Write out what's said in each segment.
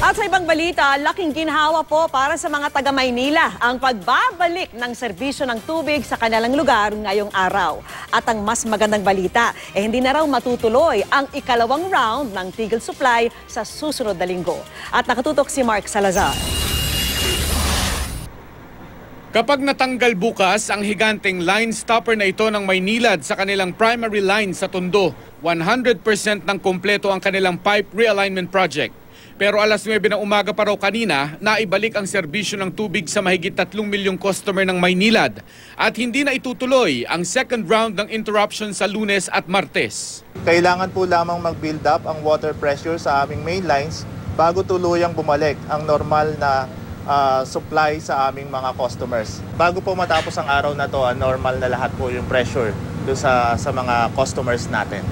At sa ibang balita, laking ginhawa po para sa mga taga-Maynila ang pagbabalik ng serbisyo ng tubig sa kanilang lugar ngayong araw. At ang mas magandang balita, hindi na raw matutuloy ang ikalawang round ng Tigil Supply sa susunod na linggo. At nakatutok si Mark Salazar. Kapag natanggal bukas ang higanteng line stopper na ito ng Maynilad sa kanilang primary line sa Tondo, 100% ng kumpleto ang kanilang pipe realignment project. Pero alas 9 ng umaga pa raw kanina, naibalik ang serbisyo ng tubig sa mahigit 3 milyong customer ng Maynilad at hindi na itutuloy ang second round ng interruption sa Lunes at Martes. Kailangan po lamang mag-build up ang water pressure sa aming main lines bago tuluyang bumalik ang normal na supply sa aming mga customers. Bago po matapos ang araw na to, normal na lahat po yung pressure doon sa mga customers natin.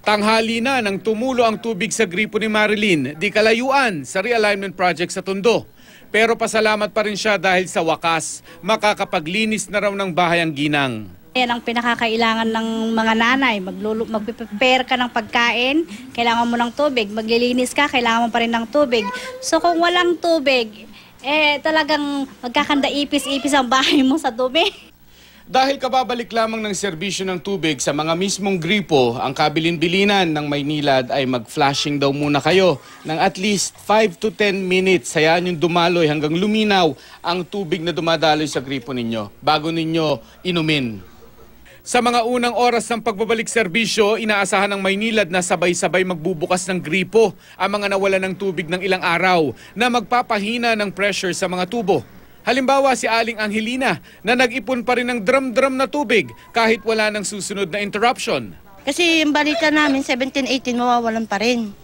Tanghali na nang tumulo ang tubig sa gripo ni Marilyn, di kalayuan sa realignment project sa Tondo. Pero pasalamat pa rin siya dahil sa wakas, makakapaglinis na raw ng bahay ang ginang. Yan ang pinakakailangan ng mga nanay. Mag-prepare ka ng pagkain, kailangan mo ng tubig. Maglilinis ka, kailangan mo pa rin ng tubig. So kung walang tubig, talagang magkakanda ipis-ipis ang bahay mo sa dumi. Dahil kababalik lamang ng serbisyo ng tubig sa mga mismong gripo, ang kabilin-bilinan ng Maynilad ay mag-flashing daw muna kayo ng at least 5 to 10 minutes. Hayaan yung dumaloy hanggang luminaw ang tubig na dumadaloy sa gripo ninyo bago ninyo inumin. Sa mga unang oras ng pagbabalik serbisyo, inaasahan ng Maynilad na sabay-sabay magbubukas ng gripo ang mga nawalan ng tubig ng ilang araw na magpapahina ng pressure sa mga tubo. Halimbawa si Aling Angelina na nag-ipon pa rin ng drum-drum na tubig kahit wala ng susunod na interruption. Kasi yung balita namin, 17-18 mawawalan pa rin.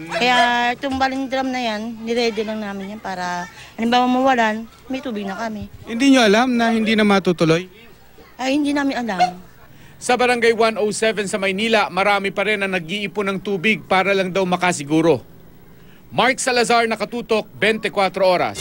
Kaya itong baling drum na yan, niready lang namin yan para halimbawa mawalan, may tubig na kami. Hindi nyo alam na hindi na matutuloy? Ay, hindi namin alam. Sa Barangay 107 sa Maynila, marami pa rin ang nag-iipon ng tubig para lang daw makasiguro. Mark Salazar, nakatutok, 24 oras.